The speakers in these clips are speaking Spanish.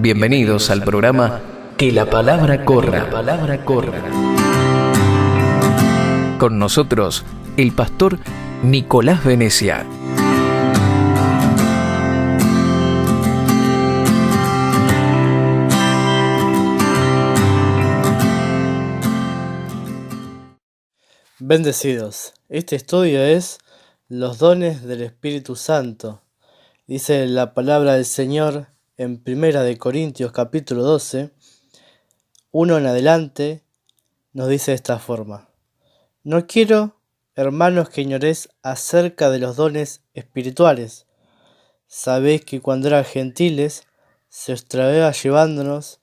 Bienvenidos al programa Que la palabra corra. Con nosotros, el pastor Nicolás Venecia. Bendecidos. Este estudio es los dones del Espíritu Santo. Dice la palabra del Señor en 1 de Corintios capítulo 12, 1 en adelante, nos dice de esta forma: No quiero, hermanos, que ignoréis acerca de los dones espirituales. Sabéis que cuando eran gentiles, se os traía llevándonos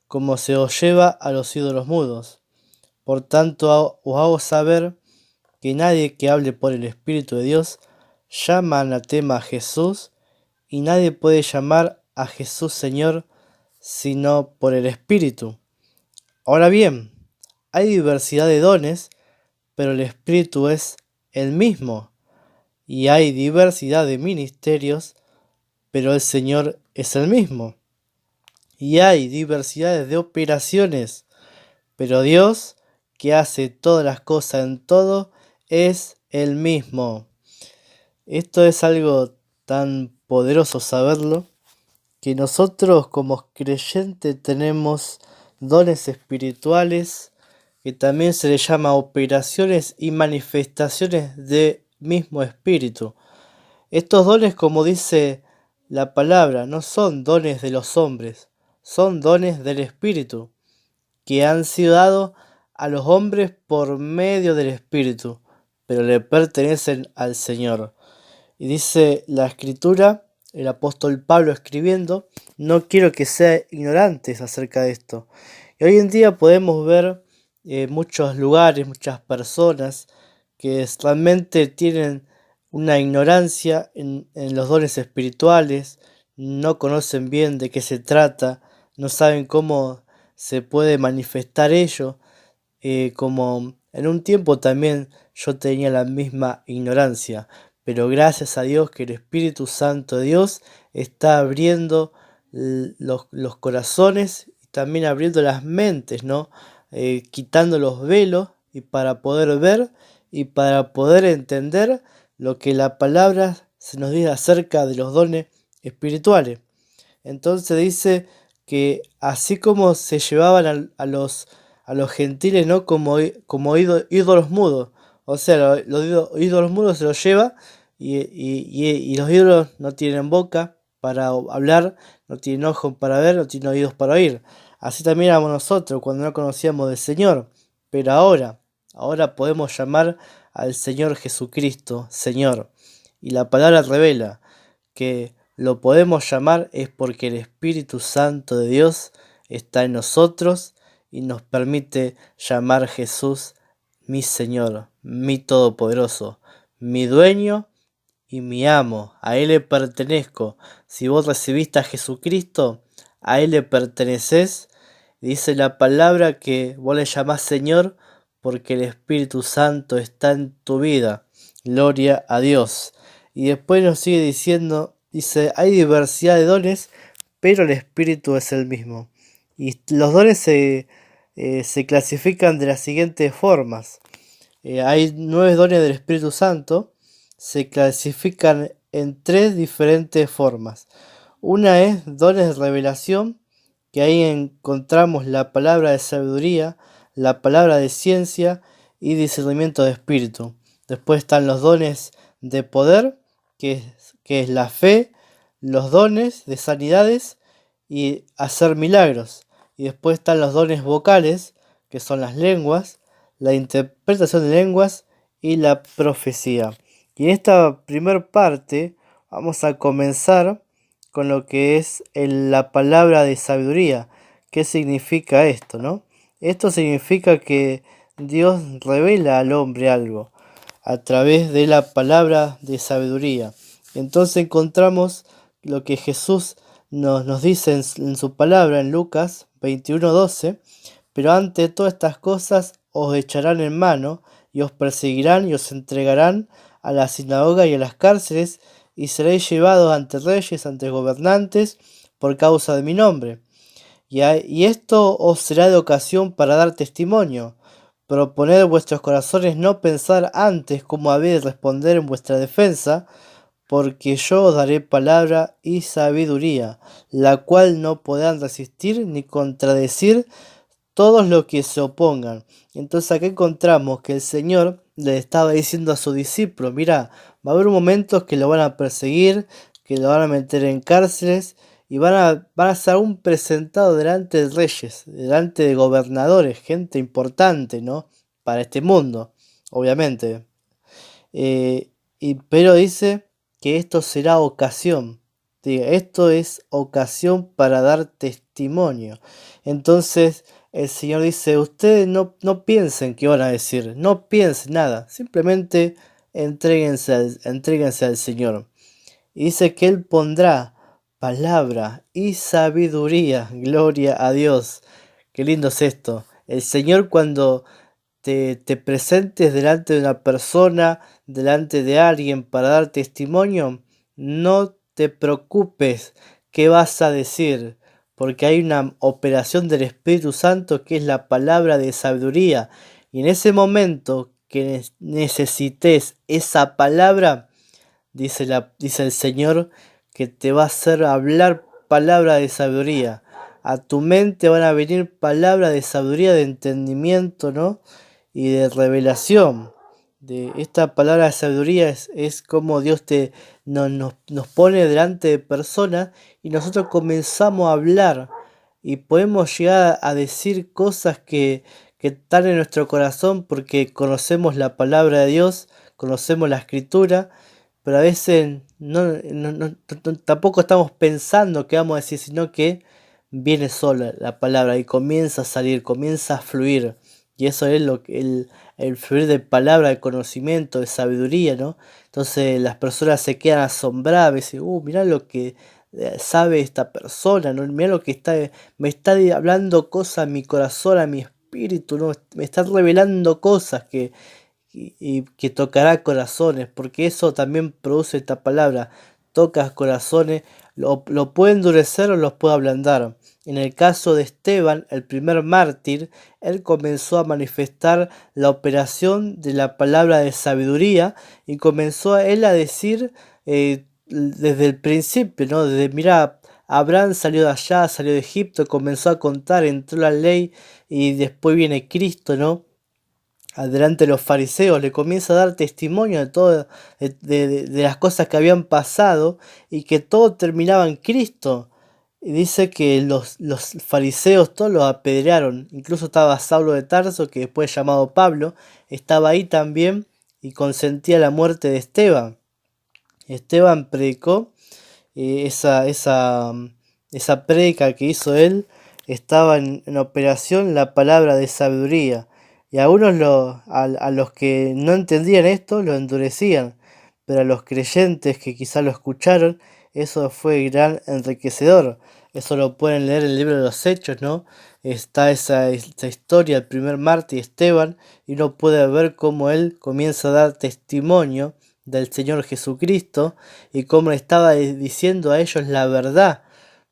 como se os lleva a los ídolos mudos. Por tanto, os hago saber que nadie que hable por el Espíritu de Dios llama anatema a Jesús, y nadie puede llamar a Jesús Señor sino por el Espíritu. Ahora bien, hay diversidad de dones, pero el Espíritu es el mismo. Y hay diversidad de ministerios, pero el Señor es el mismo. Y hay diversidades de operaciones, pero Dios, que hace todas las cosas en todo, es el mismo. Esto es algo tan poderoso saberlo, que nosotros como creyentes tenemos dones espirituales, que también se les llama operaciones y manifestaciones del mismo Espíritu. Estos dones, como dice la palabra, no son dones de los hombres, son dones del Espíritu, que han sido dados a los hombres por medio del Espíritu, pero le pertenecen al Señor. Y dice la Escritura, el apóstol Pablo escribiendo: no quiero que sean ignorantes acerca de esto. Y hoy en día podemos ver muchos lugares, muchas personas que realmente tienen una ignorancia en los dones espirituales, no conocen bien de qué se trata, no saben cómo se puede manifestar ello, como en un tiempo también yo tenía la misma ignorancia. Pero gracias a Dios que el Espíritu Santo de Dios está abriendo los corazones y también abriendo las mentes, ¿no? Quitando los velos y para poder ver y para poder entender lo que la palabra se nos dice acerca de los dones espirituales. Entonces dice que así como se llevaban a los gentiles, ¿no? como ídolos mudos. O sea, los ídolos mudos se los lleva y los ídolos no tienen boca para hablar, no tienen ojos para ver, no tienen oídos para oír. Así también éramos nosotros cuando no conocíamos del Señor. Pero ahora podemos llamar al Señor Jesucristo Señor. Y la palabra revela que lo podemos llamar es porque el Espíritu Santo de Dios está en nosotros y nos permite llamar Jesús mi Señor, mi Todopoderoso, mi Dueño y mi Amo. A Él le pertenezco. Si vos recibiste a Jesucristo, a Él le perteneces. Dice la palabra que vos le llamás Señor porque el Espíritu Santo está en tu vida. Gloria a Dios. Y después nos sigue diciendo, dice, hay diversidad de dones, pero el Espíritu es el mismo. Y los dones se clasifican de las siguientes formas. Hay 9 dones del Espíritu Santo, se clasifican en 3 diferentes formas. Una es dones de revelación, que ahí encontramos la palabra de sabiduría, la palabra de ciencia y discernimiento de espíritu. Después están los dones de poder, que es la fe, los dones de sanidades y hacer milagros. Y después están los dones vocales, que son las lenguas, la interpretación de lenguas y la profecía. Y en esta primera parte vamos a comenzar con lo que es la palabra de sabiduría. ¿Qué significa esto, no? Esto significa que Dios revela al hombre algo a través de la palabra de sabiduría. Entonces encontramos lo que Jesús nos dice en su palabra en Lucas 21:12: pero ante todas estas cosas os echarán en mano y os perseguirán y os entregarán a la sinagoga y a las cárceles, y seréis llevados ante reyes, ante gobernantes, por causa de mi nombre. y esto os será de ocasión para dar testimonio. Proponed vuestros corazones no pensar antes cómo habéis de responder en vuestra defensa, porque yo os daré palabra y sabiduría, la cual no podrán resistir ni contradecir todos los que se opongan. Entonces acá encontramos que el Señor le estaba diciendo a sus discípulos, mira, va a haber momentos que lo van a perseguir, que lo van a meter en cárceles y van a ser aún presentados delante de reyes, delante de gobernadores, gente importante, ¿no? Para este mundo, obviamente. Pero dice que esto será ocasión. Diga, esto es ocasión para dar testimonio. Entonces el Señor dice, ustedes no piensen qué van a decir, no piensen nada, simplemente entréguense al Señor. Y dice que Él pondrá palabra y sabiduría, gloria a Dios. Qué lindo es esto. El Señor cuando te presentes delante de una persona, delante de alguien para dar testimonio, no te preocupes qué vas a decir, porque hay una operación del Espíritu Santo que es la palabra de sabiduría. Y en ese momento que necesites esa palabra, dice el Señor, que te va a hacer hablar palabra de sabiduría. A tu mente van a venir palabras de sabiduría, de entendimiento, ¿no? Y de revelación. De esta palabra de sabiduría es como Dios nos pone delante de personas y nosotros comenzamos a hablar y podemos llegar a decir cosas que están en nuestro corazón porque conocemos la palabra de Dios, conocemos la escritura, pero a veces tampoco estamos pensando qué vamos a decir, sino que viene sola la palabra y comienza a salir, comienza a fluir. Y eso es el fluir de palabra, de conocimiento, de sabiduría, ¿no? Entonces las personas se quedan asombradas, dicen, mirá lo que sabe esta persona, ¿no? Mirá lo que me está hablando cosas a mi corazón, a mi espíritu, ¿no? Me está revelando cosas y que tocará corazones, porque eso también produce esta palabra, tocas corazones, lo puede endurecer o los puede ablandar. En el caso de Esteban, el primer mártir, él comenzó a manifestar la operación de la palabra de sabiduría y comenzó él a decir desde el principio, ¿no? Desde, mira, Abraham salió de allá, salió de Egipto, comenzó a contar, entró la ley y después viene Cristo, ¿no? Adelante los fariseos, le comienza a dar testimonio de todo, de las cosas que habían pasado y que todo terminaba en Cristo. Y dice que los fariseos todos los apedrearon, incluso estaba Saulo de Tarso, que después llamado Pablo, estaba ahí también y consentía la muerte de Esteban. Esteban predicó esa prédica que hizo él, estaba en operación la palabra de sabiduría. Y a a los que no entendían esto lo endurecían, pero a los creyentes que quizá lo escucharon, eso fue gran enriquecedor. Eso lo pueden leer en el libro de los Hechos, ¿no? Está esa historia, el primer mártir Esteban, y uno puede ver cómo él comienza a dar testimonio del Señor Jesucristo y cómo estaba diciendo a ellos la verdad.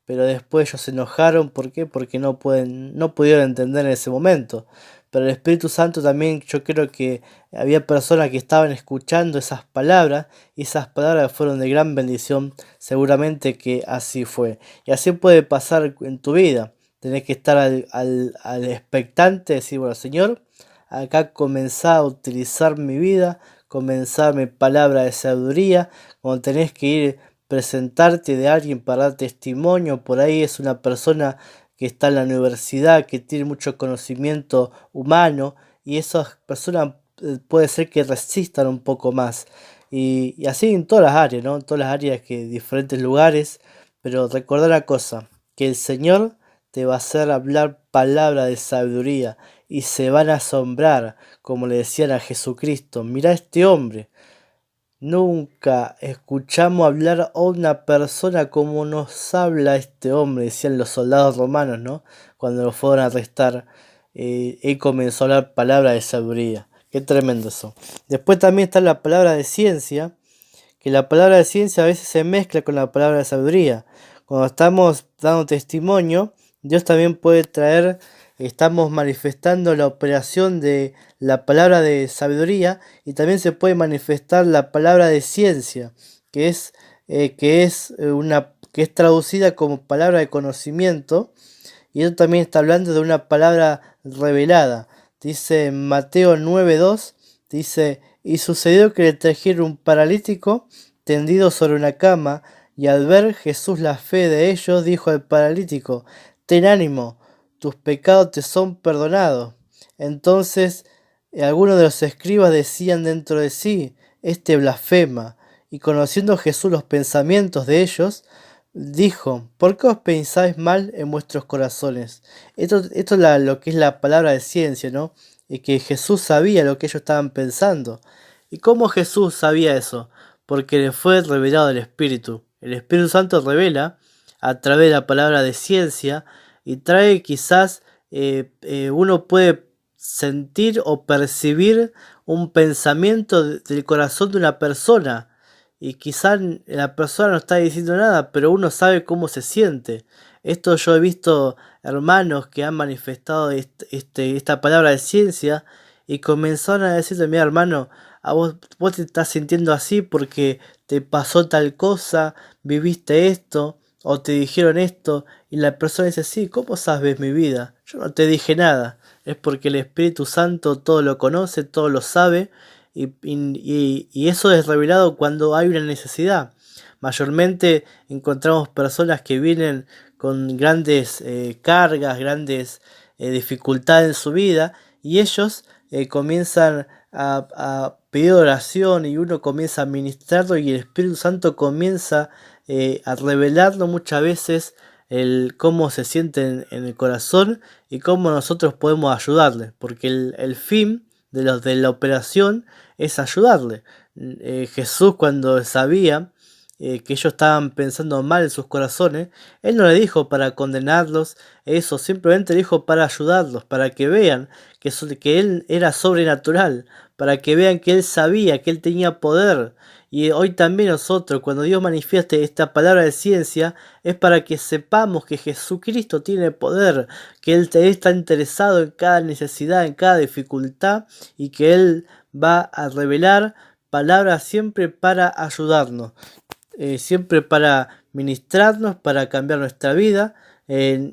Pero después ellos se enojaron, ¿por qué? Porque no pudieron entender en ese momento. Pero el Espíritu Santo también, yo creo que había personas que estaban escuchando esas palabras y esas palabras fueron de gran bendición, seguramente que así fue. Y así puede pasar en tu vida. Tenés que estar al expectante, decir, bueno, Señor, acá comenzá a utilizar mi vida, comenzar mi palabra de sabiduría, cuando tenés que ir presentarte de alguien para dar testimonio, por ahí es una persona que está en la universidad, que tiene mucho conocimiento humano y esas personas puede ser que resistan un poco más. Y así en todas las áreas, ¿no? En todas las áreas que diferentes lugares, pero recordar una cosa, que el Señor te va a hacer hablar palabra de sabiduría y se van a asombrar, como le decían a Jesucristo, mira este hombre. Nunca escuchamos hablar a una persona como nos habla este hombre, decían los soldados romanos, ¿no? Cuando lo fueron a arrestar, él comenzó a hablar palabra de sabiduría. Qué tremendo eso. Después también está la palabra de ciencia, que la palabra de ciencia a veces se mezcla con la palabra de sabiduría. Cuando estamos dando testimonio, Dios también puede traer, estamos manifestando la operación de la palabra de sabiduría y también se puede manifestar la palabra de ciencia, que es, que es traducida como palabra de conocimiento, y eso también está hablando de una palabra revelada. Dice en Mateo 9:2, dice, y sucedió que le trajeron un paralítico tendido sobre una cama, y al ver Jesús la fe de ellos, dijo al paralítico, ten ánimo, tus pecados te son perdonados. Entonces algunos de los escribas decían dentro de sí, este blasfema, y conociendo Jesús los pensamientos de ellos, dijo, ¿por qué os pensáis mal en vuestros corazones? Esto es lo que es la palabra de ciencia, ¿no? Y que Jesús sabía lo que ellos estaban pensando. ¿Y cómo Jesús sabía eso? Porque le fue revelado el Espíritu. El Espíritu Santo revela a través de la palabra de ciencia y trae quizás, uno puede sentir o percibir un pensamiento del corazón de una persona y quizás la persona no está diciendo nada, pero uno sabe cómo se siente. Esto yo he visto hermanos que han manifestado esta palabra de ciencia y comenzaron a decirle, mira hermano, vos te estás sintiendo así porque te pasó tal cosa, viviste esto o te dijeron esto, y la persona dice, sí, ¿cómo sabes mi vida? Yo no te dije nada. Es porque el Espíritu Santo todo lo conoce, todo lo sabe, y eso es revelado cuando hay una necesidad. Mayormente encontramos personas que vienen con grandes cargas, grandes dificultades en su vida, y ellos comienzan a pedir oración y uno comienza a ministrarlo y el Espíritu Santo comienza a revelarlo muchas veces el cómo se siente en el corazón y cómo nosotros podemos ayudarle, porque el fin de la operación es ayudarle. Jesús, cuando sabía que ellos estaban pensando mal en sus corazones, Él no le dijo para condenarlos, eso simplemente dijo para ayudarlos, para que vean que Él era sobrenatural, para que vean que Él sabía, que Él tenía poder. Y hoy también nosotros, cuando Dios manifieste esta palabra de ciencia, es para que sepamos que Jesucristo tiene poder, que Él está interesado en cada necesidad, en cada dificultad, y que Él va a revelar palabras siempre para ayudarnos, siempre para ministrarnos, para cambiar nuestra vida.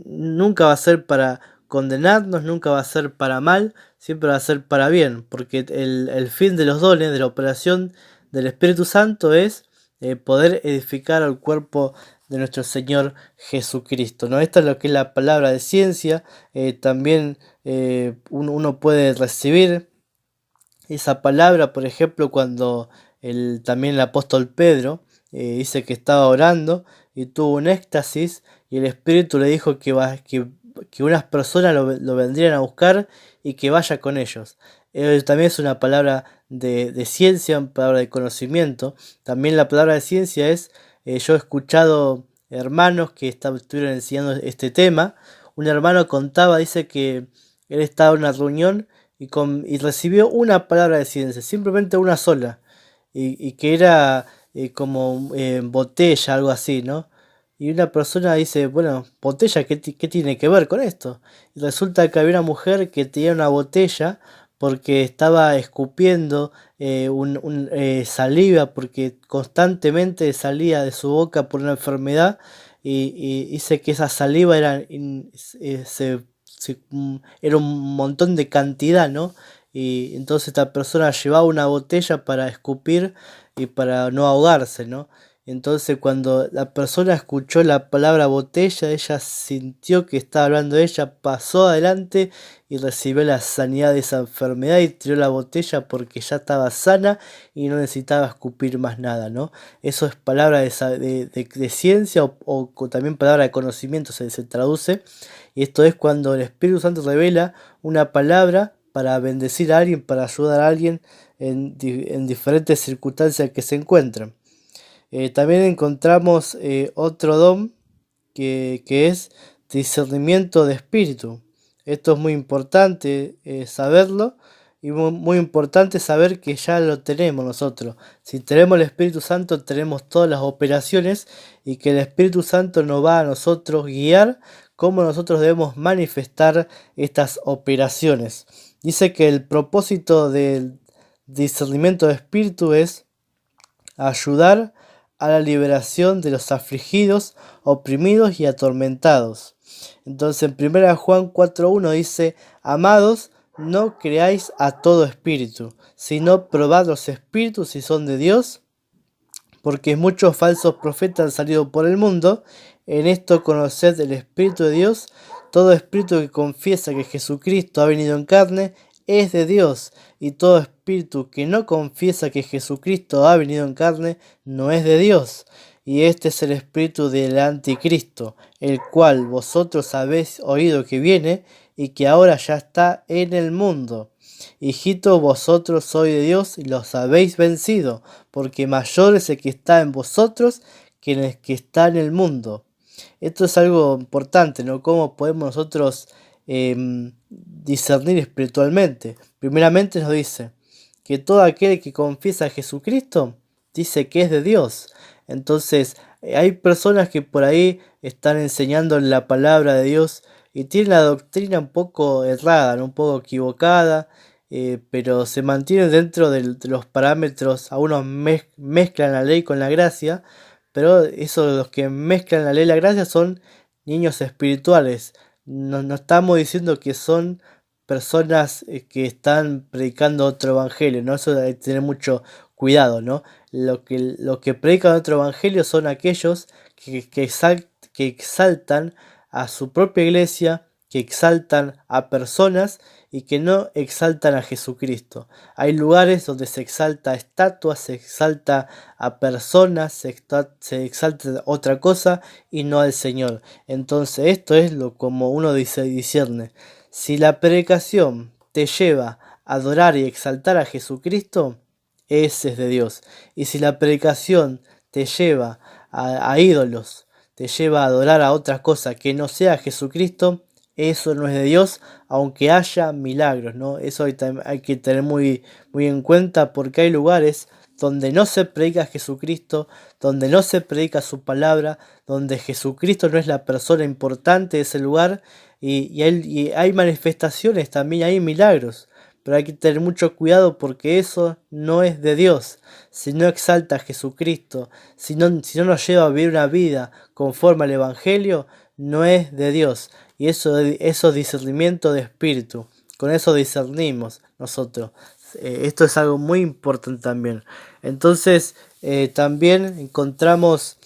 Nunca va a ser para condenarnos, nunca va a ser para mal, siempre va a ser para bien, porque el fin de los dones, de la operación del Espíritu Santo es poder edificar al cuerpo de nuestro Señor Jesucristo, ¿no? Esta es lo que es la palabra de ciencia. También uno puede recibir esa palabra, por ejemplo, cuando también el apóstol Pedro dice que estaba orando y tuvo un éxtasis y el Espíritu le dijo que unas personas lo vendrían a buscar y que vaya con ellos. También es una palabra de ciencia, una palabra de conocimiento. También la palabra de ciencia es, yo he escuchado hermanos que estuvieron enseñando este tema. Un hermano contaba, dice que él estaba en una reunión y recibió una palabra de ciencia, simplemente una sola, y que era como botella, algo así, ¿no? Y una persona dice, bueno, botella, ¿qué tiene que ver con esto? Y resulta que había una mujer que tenía una botella porque estaba escupiendo saliva, porque constantemente salía de su boca por una enfermedad, y dice que esa saliva era un montón de cantidad, ¿no? Y entonces esta persona llevaba una botella para escupir y para no ahogarse, ¿no? Entonces cuando la persona escuchó la palabra botella, ella sintió que estaba hablando de ella, pasó adelante y recibió la sanidad de esa enfermedad y tiró la botella porque ya estaba sana y no necesitaba escupir más nada, ¿no? Eso es palabra de ciencia o también palabra de conocimiento se traduce. Y esto es cuando el Espíritu Santo revela una palabra para bendecir a alguien, para ayudar a alguien en diferentes circunstancias que se encuentran. También encontramos otro don que es discernimiento de espíritu. Esto es muy importante saberlo y muy importante saber que ya lo tenemos nosotros. Si tenemos el Espíritu Santo, tenemos todas las operaciones y que el Espíritu Santo nos va a nosotros guiar cómo nosotros debemos manifestar estas operaciones. Dice que el propósito del discernimiento de espíritu es ayudar a la liberación de los afligidos, oprimidos y atormentados. Entonces en 1 Juan 4:1 dice: amados, no creáis a todo espíritu, sino probad los espíritus si son de Dios, porque muchos falsos profetas han salido por el mundo. En esto conoced el Espíritu de Dios. Todo espíritu que confiesa que Jesucristo ha venido en carne es de Dios, y todo espíritu que no confiesa que Jesucristo ha venido en carne no es de Dios. Y este es el espíritu del anticristo, el cual vosotros habéis oído que viene y que ahora ya está en el mundo. Hijitos, vosotros sois de Dios y los habéis vencido, porque mayor es el que está en vosotros que el que está en el mundo. Esto es algo importante, ¿no? ¿Cómo podemos nosotros discernir espiritualmente? Primeramente nos dice que todo aquel que confiesa a Jesucristo dice que es de Dios. Entonces, hay personas que por ahí están enseñando la palabra de Dios y tienen la doctrina un poco errada, ¿no? Un poco equivocada, pero se mantienen dentro de los parámetros. A unos mezclan la ley con la gracia, pero eso, los que mezclan la ley y la gracia son niños espirituales. No estamos diciendo que son personas que están predicando otro evangelio, ¿no? Eso hay que tener mucho cuidado, ¿no? Lo que predican otro evangelio son aquellos que exaltan a su propia iglesia, que exaltan a personas y que no exaltan a Jesucristo. Hay lugares donde se exalta a estatuas, se exalta a personas, se exalta otra cosa y no al Señor. Entonces esto es como uno discierne. Si la predicación te lleva a adorar y exaltar a Jesucristo, ese es de Dios. Y si la predicación te lleva a ídolos, te lleva a adorar a otra cosa que no sea Jesucristo, eso no es de Dios, aunque haya milagros, ¿no? Eso hay que tener muy en cuenta, porque hay lugares donde no se predica a Jesucristo, donde no se predica su palabra, donde Jesucristo no es la persona importante de ese lugar, y hay manifestaciones también, hay milagros, pero hay que tener mucho cuidado porque eso no es de Dios. Si no exalta a Jesucristo, si no nos lleva a vivir una vida conforme al Evangelio, no es de Dios. Y eso es discernimiento de espíritu. Con eso discernimos nosotros. Esto es algo muy importante también. Entonces, también encontramos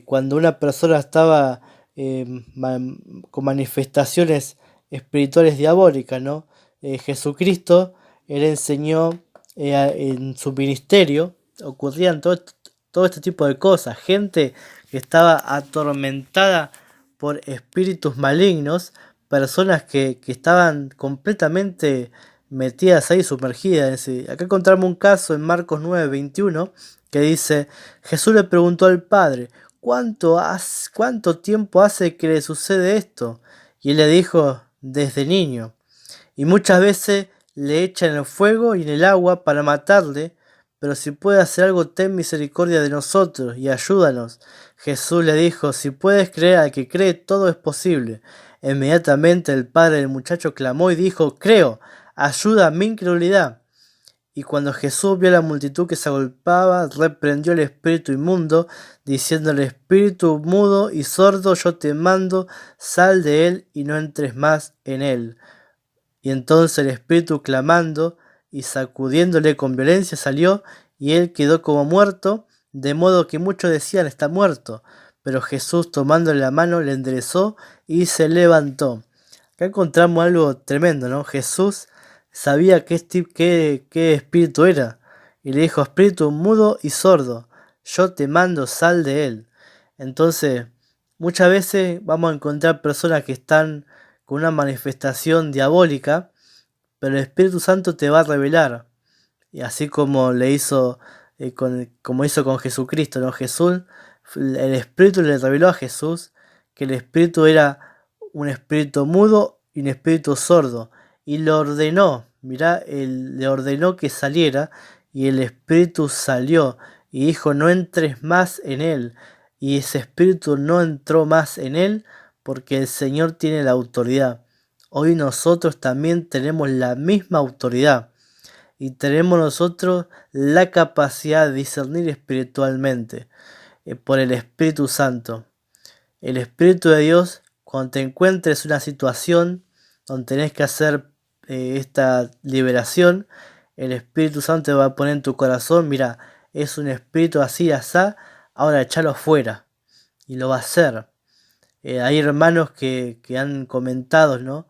cuando una persona estaba con manifestaciones espirituales diabólicas, ¿no? Jesucristo, él enseñó en su ministerio, ocurrían todo este tipo de cosas. Gente que estaba atormentada por espíritus malignos, personas que estaban completamente metidas ahí, sumergidas. Acá encontramos un caso en Marcos 9:21 que dice: Jesús le preguntó al Padre: ¿cuánto tiempo hace que le sucede esto? Y él le dijo: desde niño. Y muchas veces le echan en el fuego y en el agua para matarle, pero si puede hacer algo, ten misericordia de nosotros y ayúdanos. Jesús le dijo: si puedes creer, al que cree todo es posible. Inmediatamente el padre del muchacho clamó y dijo: creo, ayuda a mi incredulidad. Y cuando Jesús vio a la multitud que se agolpaba, reprendió el espíritu inmundo, diciéndole: espíritu mudo y sordo, yo te mando, sal de él y no entres más en él. Y entonces el espíritu, clamando y sacudiéndole con violencia, salió, y él quedó como muerto, de modo que muchos decían: está muerto. Pero Jesús, tomándole la mano, le enderezó y se levantó. Acá encontramos algo tremendo, ¿no? Jesús sabía qué espíritu era, y le dijo: espíritu mudo y sordo, yo te mando, sal de él. Entonces, muchas veces vamos a encontrar personas que están con una manifestación diabólica, pero el Espíritu Santo te va a revelar, y así como le hizo como hizo con Jesucristo, ¿no? El Espíritu le reveló a Jesús que el Espíritu era un espíritu mudo y un espíritu sordo, y lo ordenó Mirá, él le ordenó que saliera y el espíritu salió y dijo, no entres más en él. Y ese espíritu no entró más en él porque el Señor tiene la autoridad. Hoy nosotros también tenemos la misma autoridad y tenemos nosotros la capacidad de discernir espiritualmente por el Espíritu Santo. El Espíritu de Dios, cuando te encuentres en una situación donde tenés que hacer esta liberación, el Espíritu Santo te va a poner en tu corazón, mira, es un espíritu así, asá, ahora echalo fuera. Y lo va a hacer. Hay hermanos que han comentado, ¿no?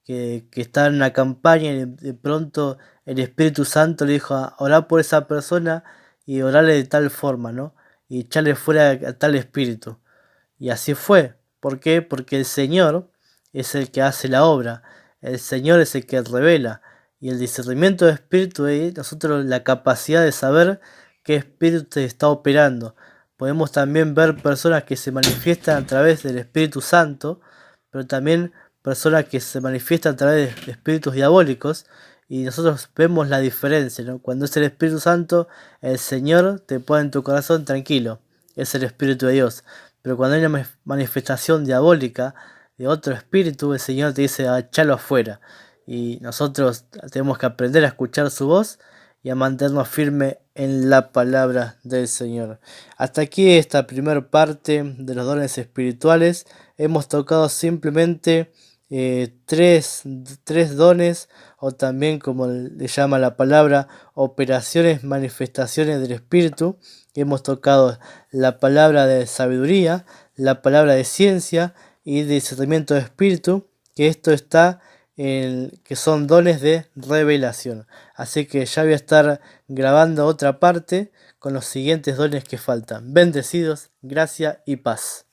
Que estaban en una campaña y de pronto el Espíritu Santo le dijo, orá por esa persona y orarle de tal forma, ¿no? Y echarle fuera a tal espíritu. Y así fue. ¿Por qué? Porque el Señor es el que hace la obra. El Señor es el que revela. Y el discernimiento de espíritu es nosotros la capacidad de saber qué espíritu está operando. Podemos también ver personas que se manifiestan a través del Espíritu Santo, pero también personas que se manifiestan a través de espíritus diabólicos. Y nosotros vemos la diferencia, ¿no? Cuando es el Espíritu Santo, el Señor te pone en tu corazón tranquilo. Es el Espíritu de Dios. Pero cuando hay una manifestación diabólica de otro espíritu, el Señor te dice, echalo afuera. Y nosotros tenemos que aprender a escuchar su voz y a mantenernos firmes en la palabra del Señor. Hasta aquí esta primera parte de los dones espirituales. Hemos tocado simplemente tres dones, o también como le llama la palabra, operaciones, manifestaciones del Espíritu. Hemos tocado la palabra de sabiduría, la palabra de ciencia y de discernimiento de espíritu, que esto está que son dones de revelación. Así que ya voy a estar grabando otra parte con los siguientes dones que faltan. Bendecidos, gracia y paz.